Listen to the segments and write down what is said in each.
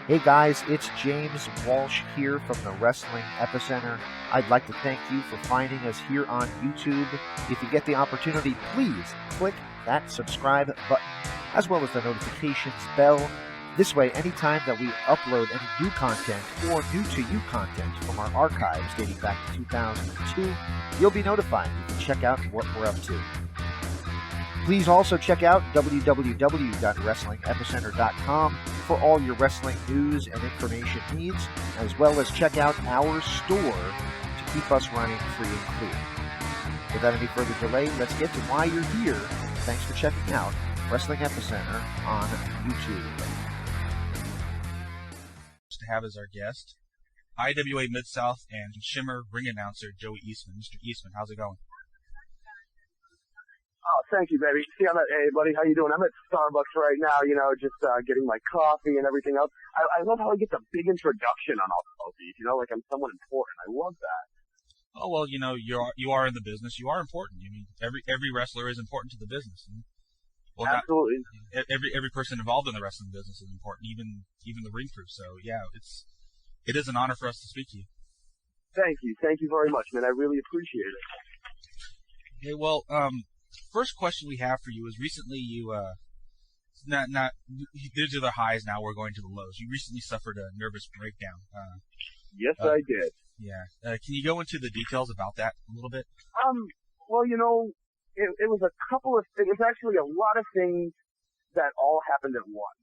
Hey guys, it's James Walsh here from the Wrestling Epicenter. I'd like to thank you for finding us here on YouTube. If you get the opportunity, please click that subscribe button as well as the notifications bell. This way, anytime that we upload any new content or new to you content from our archives dating back to 2002, you'll be notified. You can check out what we're up to. Please also check out www.wrestlingepicenter.com for all your wrestling news and information needs, as well as check out our store to keep us running free and clear. Without any further delay, let's get to why you're here. Thanks for checking out Wrestling Epicenter on YouTube. To have as our guest, IWA Mid South and SHIMMER ring announcer Joey Eastman. Mr. Eastman, how's it going? Oh, thank you, baby. See, hey, buddy, how you doing? I'm at Starbucks right now, just getting my coffee and everything else. I love how I get the big introduction on all these, like I'm someone important. I love that. Oh, well, you are in the business. You are important. I mean, every wrestler is important to the business. Well, absolutely. Every person involved in the wrestling business is important, even the ring crew. So, yeah, it is an honor for us to speak to you. Thank you very much, man. I really appreciate it. Okay, well, first question we have for you is recently you, these are the highs, now we're going to the lows. You recently suffered a nervous breakdown. Yes, I did. Yeah. Can you go into the details about that a little bit? Well, it was a couple of things. It was actually a lot of things that all happened at once,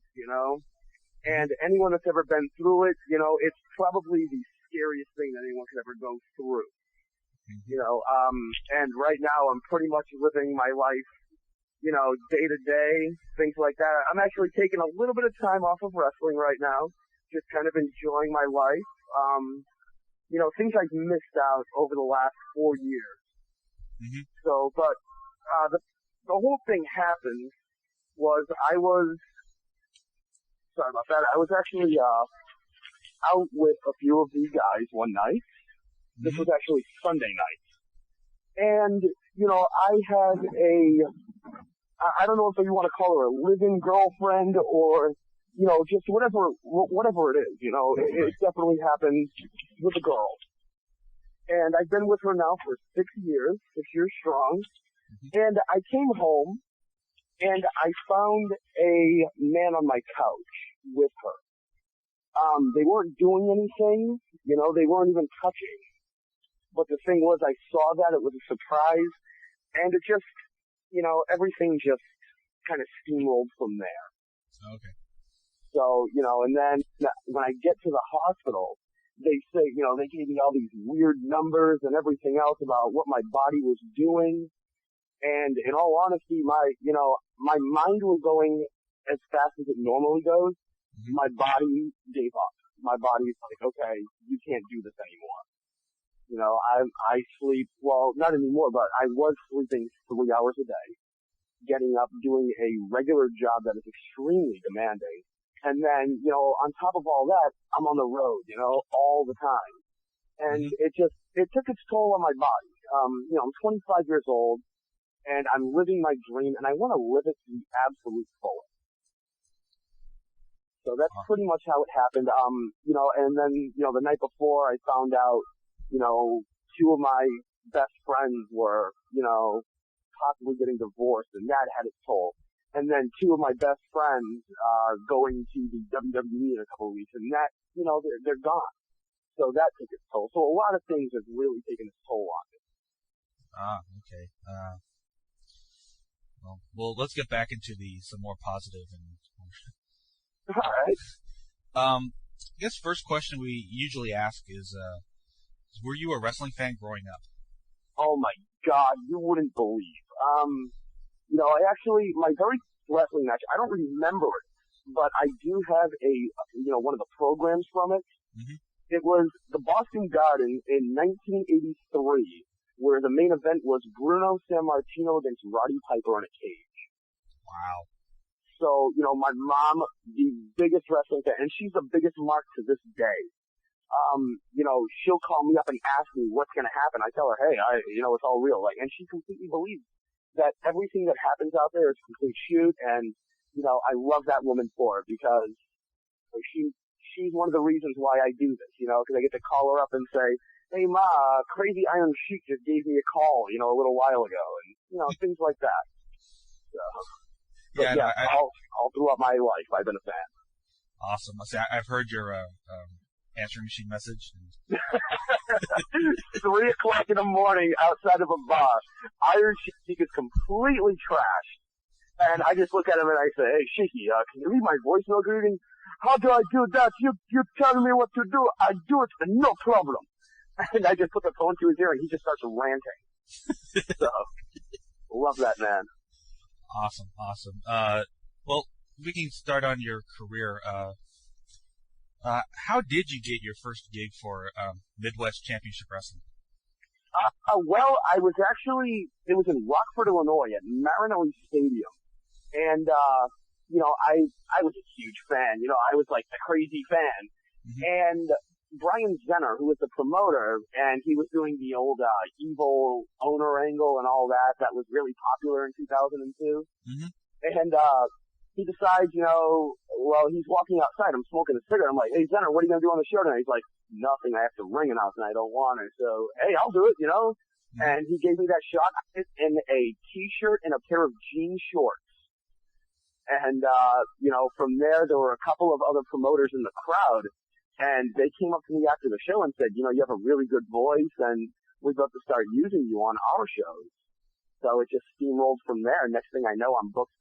And anyone that's ever been through it, it's probably the scariest thing that anyone could ever go through. And right now I'm pretty much living my life, day to day, things like that. I'm actually taking a little bit of time off of wrestling right now, just kind of enjoying my life. Things I've missed out over the last 4 years. Mm-hmm. So, but, the whole thing happened was sorry about that. I was actually, out with a few of these guys one night. This was actually Sunday night. And, I had I don't know if you want to call her a living girlfriend or, just whatever it is, it definitely happened with a girl. And I've been with her now for 6 years strong. And I came home and I found a man on my couch with her. They weren't doing anything, they weren't even touching. But the thing was, I saw that, it was a surprise, and it just, everything just kind of steamrolled from there. Okay. So, and then when I get to the hospital, they say, they gave me all these weird numbers and everything else about what my body was doing. And in all honesty, my mind was going as fast as it normally goes. Mm-hmm. My body gave up. My body's like, okay, you can't do this anymore. I sleep, well, not anymore, but I was sleeping 3 hours a day, getting up, doing a regular job that is extremely demanding. And then, on top of all that, I'm on the road, all the time. And it took its toll on my body. I'm 25 years old and I'm living my dream and I want to live it to the absolute fullest. So that's pretty much how it happened. And then, the night before I found out, two of my best friends were, possibly getting divorced, and that had its toll. And then two of my best friends are going to the WWE in a couple of weeks, and that, they're gone. So that took its toll. So a lot of things have really taken its toll on me. Okay. Well, let's get back into some more positive and. All right. I guess first question we usually ask is, were you a wrestling fan growing up? Oh my God, you wouldn't believe. I actually, my very first wrestling match, I don't remember it, but I do have one of the programs from it. Mm-hmm. It was the Boston Garden in 1983, where the main event was Bruno Sammartino against Roddy Piper in a cage. Wow. So, my mom, the biggest wrestling fan, and she's the biggest mark to this day. She'll call me up and ask me what's going to happen. I tell her, hey, it's all real. And she completely believes that everything that happens out there is a complete shoot. And, I love that woman for it because she she's one of the reasons why I do this, because I get to call her up and say, hey, Ma, Crazy Iron Sheik just gave me a call, a little while ago, and, things like that. So, but Yeah, all throughout my life, I've been a fan. Awesome. I've heard your answering machine message. 3 o'clock in the morning outside of a bar. Iron Sheik is completely trashed. And I just look at him and I say, hey, Sheiky, can you read my voicemail greeting? How do I do that? You telling me what to do. I do it, no problem. And I just put the phone to his ear and he just starts ranting. So, love that man. Awesome. Well, we can start on your career. How did you get your first gig for Midwest Championship Wrestling? Well, it was in Rockford, Illinois at Marinelli Stadium. And, I was a huge fan. I was like the crazy fan. Mm-hmm. And Brian Zenner, who was the promoter, and he was doing the old evil owner angle and all that was really popular in 2002. Mm-hmm. And he decides, he's walking outside. I'm smoking a cigarette. I'm like, hey, Zenner, what are you going to do on the show tonight? He's like, nothing. I have to ring announce and I don't want it. So, hey, I'll do it, Mm-hmm. And he gave me that shot in a T-shirt and a pair of jean shorts. And, from there were a couple of other promoters in the crowd. And they came up to me after the show and said, you have a really good voice and we'd love to start using you on our shows. So it just steamrolled from there. Next thing I know, I'm booked,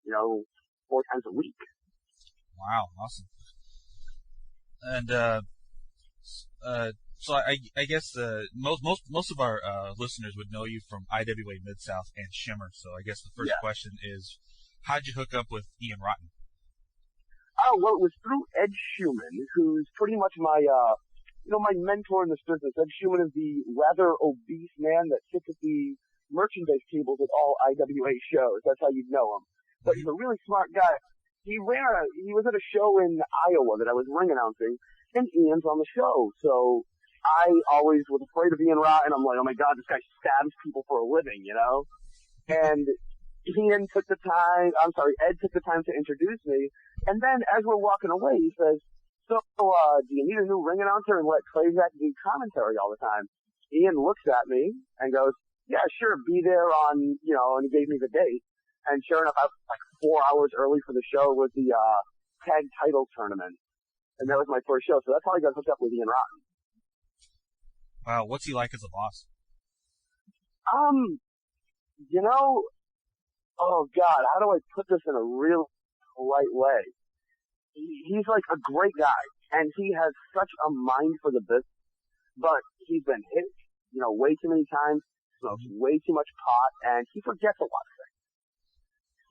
4 times a week. Wow. Awesome. And, so I guess, most of our, listeners would know you from IWA Mid South and Shimmer. So I guess the first question is, how'd you hook up with Ian Rotten? Oh, well, it was through Ed Schumann, who's pretty much my mentor in this business. Ed Schumann is the rather obese man that sits at the merchandise tables at all IWA shows. That's how you'd know him. But he's a really smart guy. He was at a show in Iowa that I was ring announcing, and Ian's on the show. So I always was afraid of Ian Rotten. I'm like, oh my God, this guy stabs people for a living, And Ed took the time to introduce me. And then as we're walking away, he says, so, do you need a new ring announcer and let Prazak do commentary all the time? Ian looks at me and goes, yeah, sure, be there on, and he gave me the date. And sure enough, I was like 4 hours early for the show was the, tag title tournament. And that was my first show. So that's how I got hooked up with Ian Rotten. Wow. What's he like as a boss? Oh God, how do I put this in a real polite way? He's like a great guy, and he has such a mind for the business, but he's been hit, way too many times, smokes way too much pot, and he forgets a lot of things.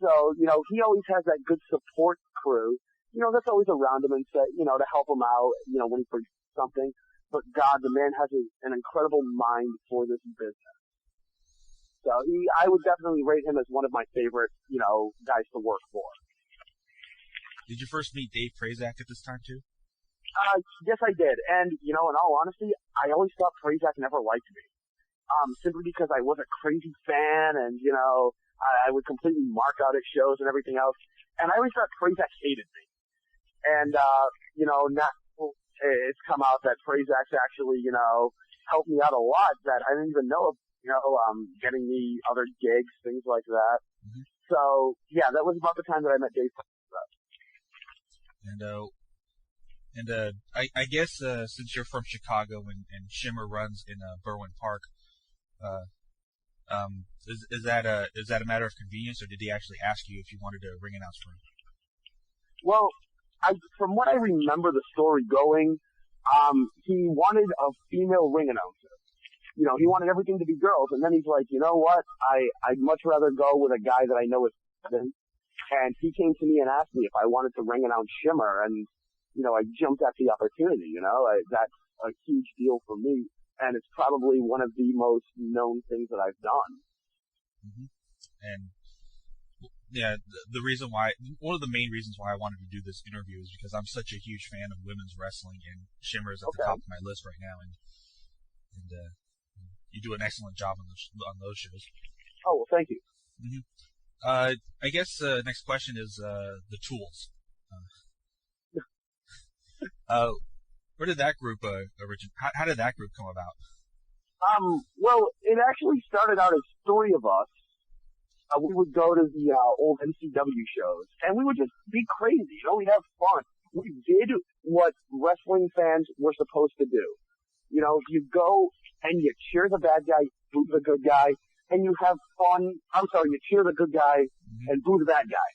So, he always has that good support crew, that's always around him and say, to help him out, when he forgets something. But God, the man has an incredible mind for this business. So I would definitely rate him as one of my favorite, guys to work for. Did you first meet Dave Prazak at this time too? Yes, I did. And, in all honesty, I always thought Prazak never liked me. Simply because I was a crazy fan and, I would completely mark out at shows and everything else. And I always thought Prazak hated me. And, now it's come out that Prazak's actually, helped me out a lot that I didn't even know of. Getting me other gigs, things like that. Mm-hmm. So, yeah, that was about the time that I met Dave. And I guess, since you're from Chicago and Shimmer runs in, Berwyn Park, is that a matter of convenience, or did he actually ask you if you wanted to ring announce for him? Well, from what I remember the story going, he wanted a female ring announcer. He wanted everything to be girls, and then he's like, you know what? I'd much rather go with a guy that I know is seven. And he came to me and asked me if I wanted to ring announce Shimmer, and, I jumped at the opportunity, that's a huge deal for me, and it's probably one of the most known things that I've done. Mm-hmm. And, yeah, one of the main reasons why I wanted to do this interview is because I'm such a huge fan of women's wrestling, and Shimmer is at the top of my list right now, and you do an excellent job on those shows. Oh, well, thank you. Mm-hmm. I guess next question is the tools. Where did that group originate? How did that group come about? Well, it actually started out as three of us. We would go to the old MCW shows, and we would just be crazy. You know, we'd have fun. We did what wrestling fans were supposed to do. You know, you go and you cheer the bad guy, boo the good guy, and you have fun. You cheer the good guy and boo the bad guy.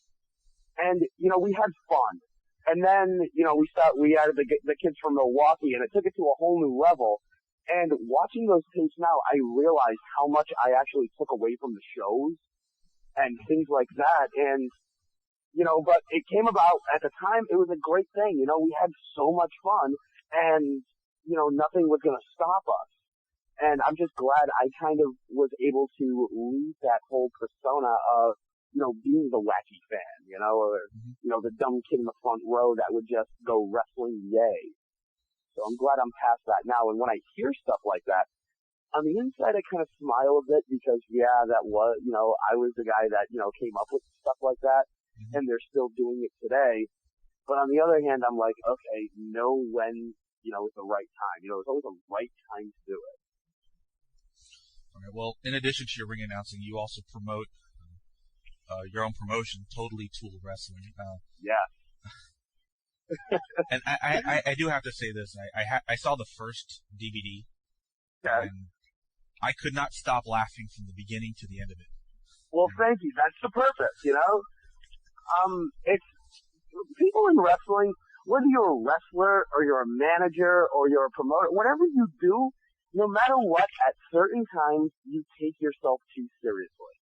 And, you know, we had fun. And then, you know, we added the kids from Milwaukee, and it took it to a whole new level. And watching those tapes now, I realized how much I actually took away from the shows and things like that. And, you know, but it came about at the time, it was a great thing. You know, we had so much fun, and, you know, nothing was going to stop us. And I'm just glad I kind of was able to leave that whole persona of, you know, being the wacky fan, you know, or, you know, the dumb kid in the front row that would just go wrestling yay. So I'm glad I'm past that now. And when I hear stuff like that, on the inside, I kind of smile a bit because, yeah, that was, you know, I was the guy that, you know, came up with stuff like that, and they're still doing it today. But on the other hand, I'm like, okay, know when, you know, it's the right time. You know, it's always the right time to do it. All right. Well, in addition to your ring announcing, you also promote your own promotion, Totally Tool Wrestling. Yeah. And I do have to say this. I saw the first DVD, and I could not stop laughing from the beginning to the end of it. Well, thank you. That's the purpose, you know? It's people in wrestling, whether you're a wrestler or you're a manager or you're a promoter, whatever you do, no matter what, at certain times, you take yourself too seriously.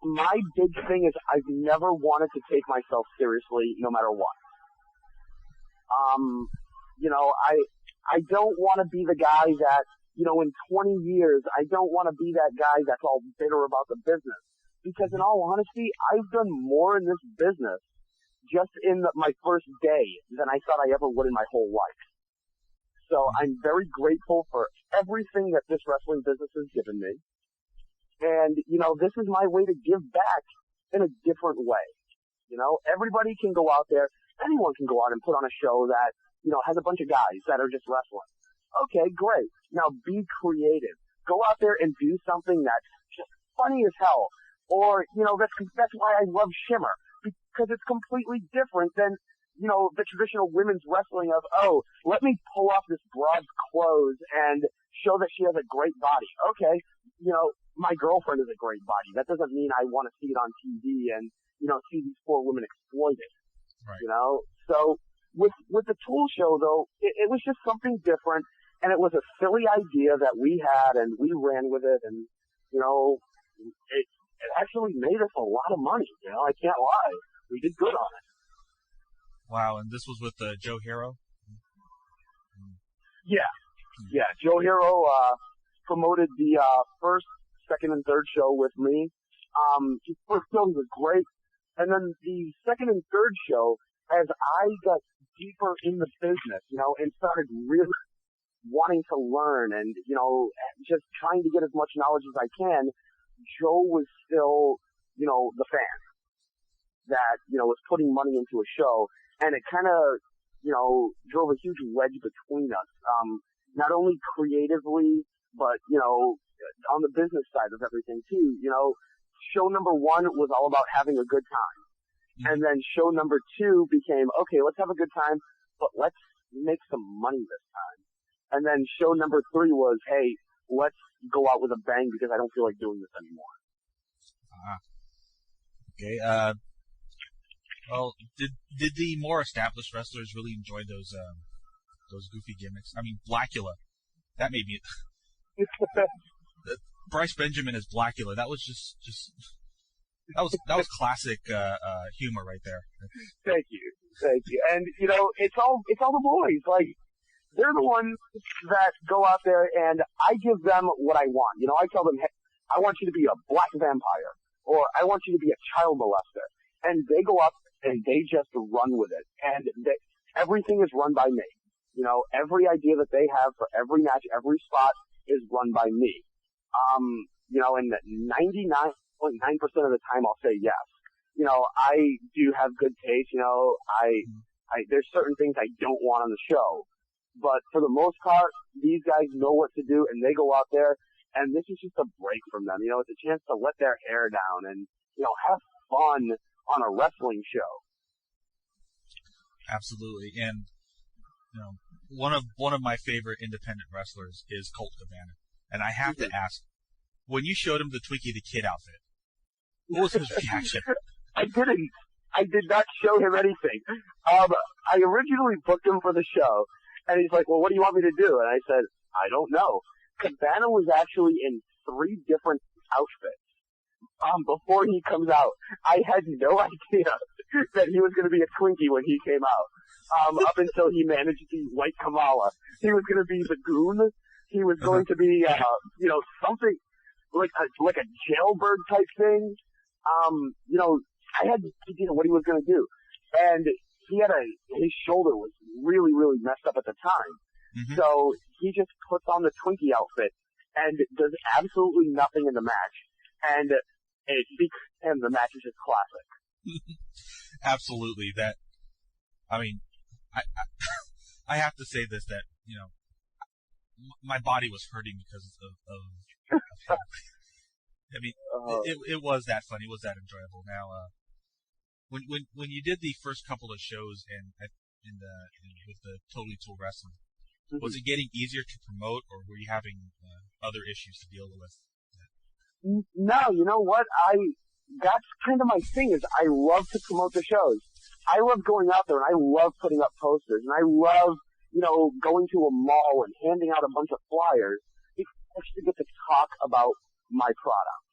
My big thing is I've never wanted to take myself seriously no matter what. You know, I don't want to be the guy that, you know, in 20 years, I don't want to be that guy that's all bitter about the business. Because in all honesty, I've done more in this business just in my first day than I thought I ever would in my whole life. So I'm very grateful for everything that this wrestling business has given me. And, you know, this is my way to give back in a different way. You know, everybody can go out there, anyone can go out and put on a show that, you know, has a bunch of guys that are just wrestling. Okay, great. Now be creative. Go out there and do something that's just funny as hell. Or, you know, that's why I love Shimmer. Because it's completely different than, you know, the traditional women's wrestling of, oh, let me pull off this broad's clothes and show that she has a great body. Okay, you know, my girlfriend has a great body. That doesn't mean I want to see it on TV and, you know, see these poor women exploited. Right. You know? So, with the Tool show, though, it was just something different, and it was a silly idea that we had, and we ran with it, and, you know, it actually made us a lot of money, you know? I can't lie. We did good on it. Wow, and this was with Joe Hero? Yeah. Yeah, Joe Hero promoted the first, second, and third show with me. His first show was great. And then the second and third show, as I got deeper in the business, you know, and started really wanting to learn and, you know, just trying to get as much knowledge as I can, Joe was still, you know, the fan that, you know, was putting money into a show. And it kind of, you know, drove a huge wedge between us. Not only creatively, but, you know, on the business side of everything too. You know, show number one was all about having a good time. And then show number two became, okay, let's have a good time, but let's make some money this time. And then show number three was, hey, let's go out with a bang because I don't feel like doing this anymore. Okay. Well, did the more established wrestlers really enjoy those goofy gimmicks? I mean, Blackula, that made me. Bryce Benjamin as Blackula, that was just that was classic humor right there. Thank you. And you know, it's all the boys. Like, they're the ones that go out there, and I give them what I want. You know, I tell them, hey, I want you to be a black vampire, or I want you to be a child molester, and they go up and they just run with it, and everything is run by me. You know, every idea that they have for every match, every spot is run by me. You know, and 99.9% of the time I'll say yes. You know, I do have good taste. You know, There's certain things I don't want on the show. But for the most part, these guys know what to do, and they go out there, and this is just a break from them. It's a chance to let their hair down and, have fun on a wrestling show. Absolutely. And, one of my favorite independent wrestlers is Colt Cabana. And I have to ask, when you showed him the Twinkie the Kid outfit, what was his reaction? I did not show him anything. I originally booked him for the show, and he's like, well, what do you want me to do? And I said, I don't know. Cabana was actually in 3 different outfits before he comes out. I had no idea that he was going to be a Twinkie when he came out. Up until he managed to be White Kamala. He was going to be the Goon. He was going to be, something like a jailbird type thing. I had no idea what he was going to do. And his shoulder was really, really messed up at the time. Mm-hmm. So he just puts on the Twinkie outfit and does absolutely nothing in the match. And the match is just classic. Absolutely. I have to say this, that, my body was hurting because of I mean, it was that fun. It was that enjoyable. Now, when you did the first couple of shows with the Totally Tool Wrestling, mm-hmm. was it getting easier to promote, or were you having other issues to deal with? No, you know what? That's kind of my thing. Is I love to promote the shows. I love going out there, and I love putting up posters, and I love going to a mall and handing out a bunch of flyers because I actually get to talk about my product,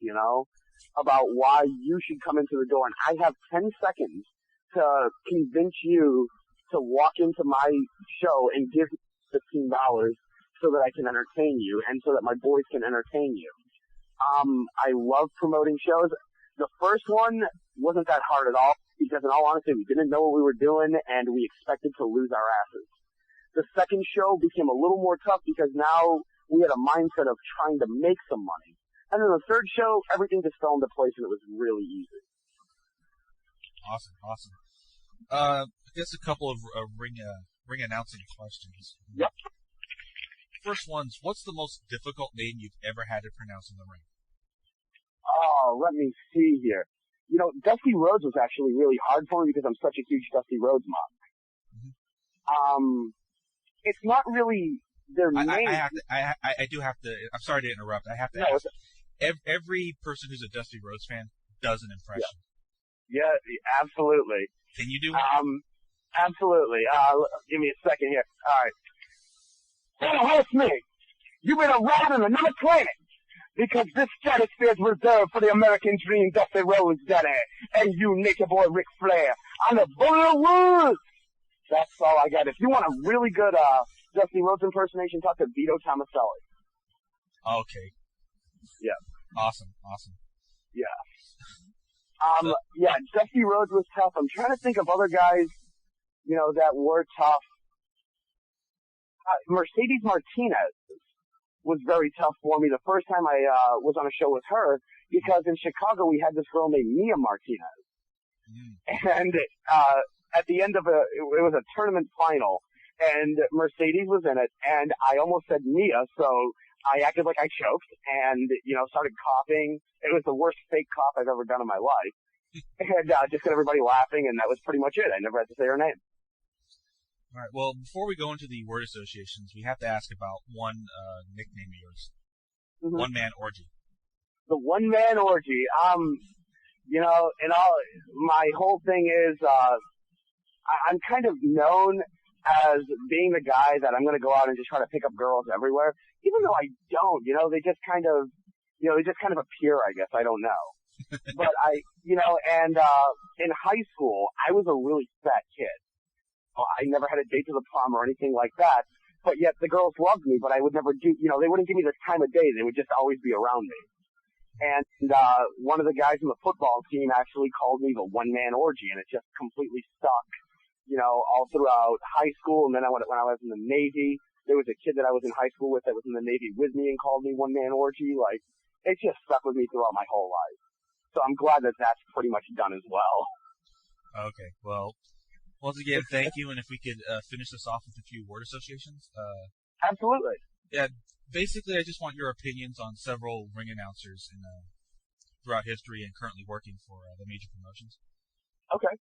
about why you should come into the door. And I have 10 seconds to convince you to walk into my show and give me $15 so that I can entertain you and so that my boys can entertain you. I love promoting shows. The first one wasn't that hard at all because, in all honesty, we didn't know what we were doing and we expected to lose our asses. The second show became a little more tough because now we had a mindset of trying to make some money. And then the third show, everything just fell into place and it was really easy. Awesome. I guess a couple of ring announcing questions. Yep. First one's, what's the most difficult name you've ever had to pronounce in the ring? Oh, let me see here. Dusty Rhodes was actually really hard for me because I'm such a huge Dusty Rhodes mob. Mm-hmm. It's not really their name. I do have to. I'm sorry to interrupt. I have to ask. Every person who's a Dusty Rhodes fan does an impression. Yeah, absolutely. Can you do one? Absolutely. Give me a second here. All right. Hey, it's me. You've been around on another planet because this stratosphere is reserved for the American dream, Dusty Rhodes, Daddy, and you, Nature Boy Ric Flair, on the Bullet Woods. That's all I got. If you want a really good Dusty Rhodes impersonation, talk to Vito Tomaselli. Okay. Yeah. Awesome. Yeah. Yeah, Dusty Rhodes was tough. I'm trying to think of other guys, that were tough. Mercedes Martinez was very tough for me the first time I was on a show with her because in Chicago we had this girl named Mia Martinez. And at the end of it was a tournament final, and Mercedes was in it, and I almost said Mia, so I acted like I choked and, started coughing. It was the worst fake cough I've ever done in my life. And just got everybody laughing, and that was pretty much it. I never had to say her name. All right. Well, before we go into the word associations, we have to ask about one nickname of yours. Mm-hmm. One Man Orgy. The One Man Orgy. My whole thing is, I'm kind of known as being the guy that I'm going to go out and just try to pick up girls everywhere, even though I don't. They just kind of appear. I guess I don't know. But in high school, I was a really fat kid. I never had a date to the prom or anything like that, but yet the girls loved me, but I would never do, they wouldn't give me the time of day. They would just always be around me. And one of the guys on the football team actually called me the One Man Orgy, and it just completely stuck, all throughout high school. And then when I was in the Navy, there was a kid that I was in high school with that was in the Navy with me and called me One Man Orgy. Like, it just stuck with me throughout my whole life. So I'm glad that that's pretty much done as well. Okay, well, Once again, thank you, and if we could finish this off with a few word associations. Absolutely. Yeah, basically, I just want your opinions on several ring announcers throughout history and currently working for the major promotions. Okay.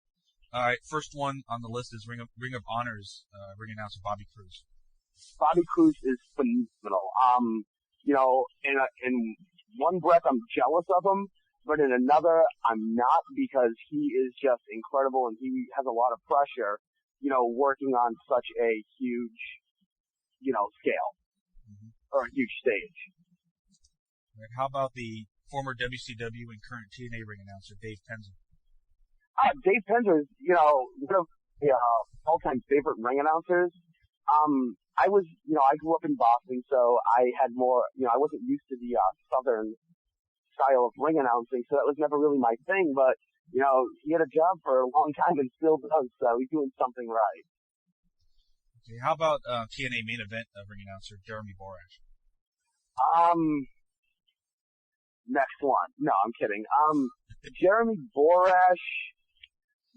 All right, first one on the list is Ring of Honor's ring announcer Bobby Cruz. Bobby Cruz is phenomenal. In one breath, I'm jealous of him, but in another, I'm not, because he is just incredible and he has a lot of pressure, working on such a huge, scale, or a huge stage. Right, how about the former WCW and current TNA ring announcer Dave Penza? Dave Penza is, one of the all-time favorite ring announcers. I grew up in Boston, so I had more, I wasn't used to the Southern style of ring announcing, so that was never really my thing, but, he had a job for a long time and still does, so he's doing something right. Okay, how about TNA main event ring announcer Jeremy Borish? Next one. No, I'm kidding. Jeremy Borish,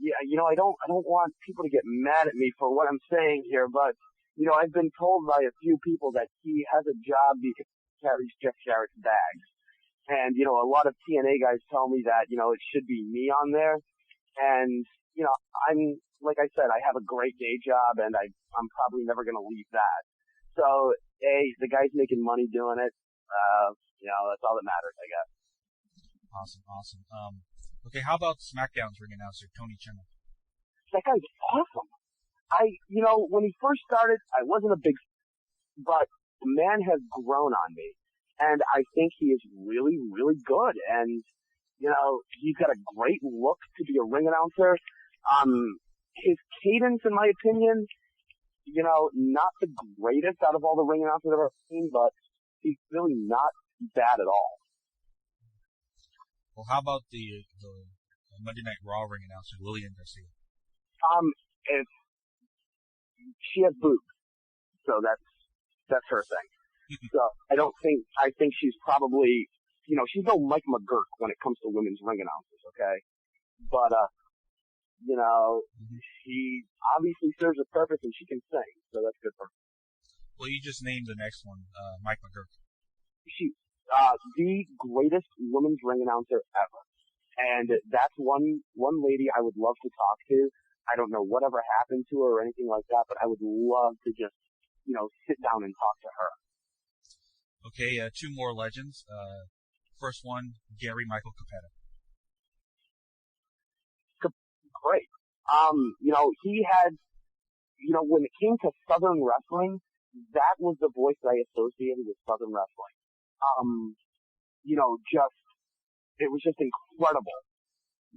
I don't want people to get mad at me for what I'm saying here, but, I've been told by a few people that he has a job because he carries Jeff Jarrett's bags. And, a lot of TNA guys tell me that, it should be me on there. And, like I said, I have a great day job and I'm probably never going to leave that. So, the guy's making money doing it. That's all that matters, I guess. Awesome. Okay, how about SmackDown's ring announcer Tony Chimmer? That guy's awesome. When he first started, I wasn't a big, but the man has grown on me. And I think he is really, really good. And, he's got a great look to be a ring announcer. His cadence, in my opinion, not the greatest out of all the ring announcers I've ever seen, but he's really not bad at all. Well, how about the Monday Night Raw ring announcer Lillian Garcia? She has boobs, so that's her thing. So I think she's probably, she's no Mike McGurk when it comes to women's ring announcers, okay? But, she obviously serves a purpose and she can sing, so that's good for her. Well, you just named the next one, Mike McGurk. She's the greatest women's ring announcer ever. And that's one lady I would love to talk to. I don't know whatever happened to her or anything like that, but I would love to just, sit down and talk to her. Okay, two more legends. First one, Gary Michael Capetta. Great. He had, when it came to Southern wrestling, that was the voice that I associated with Southern wrestling. It was just incredible.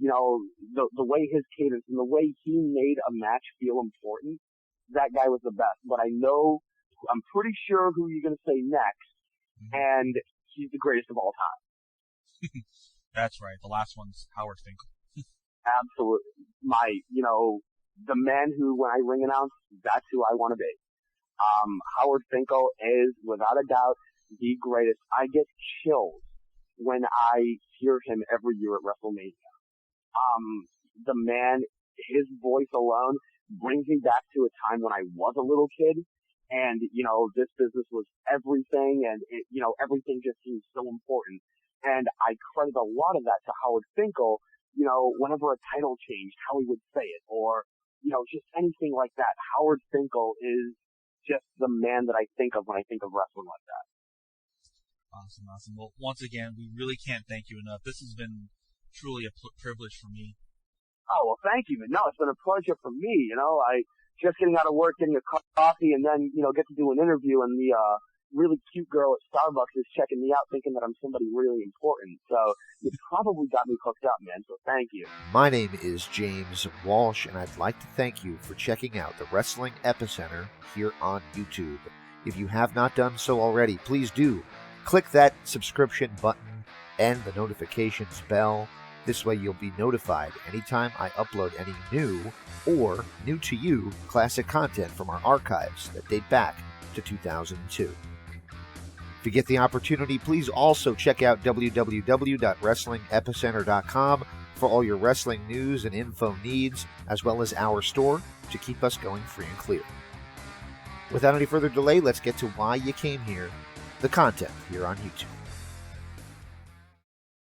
The way his cadence and the way he made a match feel important, that guy was the best. But I'm pretty sure who you're going to say next, and he's the greatest of all time. That's right. The last one's Howard Finkel. Absolutely. The man who, when I ring announce, that's who I want to be. Howard Finkel is, without a doubt, the greatest. I get chills when I hear him every year at WrestleMania. The man, his voice alone brings me back to a time when I was a little kid, and, this business was everything, and everything just seemed so important. And I credit a lot of that to Howard Finkel, whenever a title changed, how he would say it, or, just anything like that. Howard Finkel is just the man that I think of when I think of wrestling like that. Awesome. Well, once again, we really can't thank you enough. This has been truly a privilege for me. Oh, well, thank you. No, it's been a pleasure for me. I just getting out of work, getting a coffee, and then, get to do an interview, and the really cute girl at Starbucks is checking me out thinking that I'm somebody really important. So you probably got me hooked up, man. So thank you. My name is James Walsh, and I'd like to thank you for checking out the Wrestling Epicenter here on YouTube. If you have not done so already, please do. Click that subscription button and the notifications bell. This way you'll be notified anytime I upload any new or new to you classic content from our archives that date back to 2002. If you get the opportunity, please also check out www.wrestlingepicenter.com for all your wrestling news and info needs, as well as our store, to keep us going free and clear. Without any further delay, let's get to why you came here, the content here on YouTube.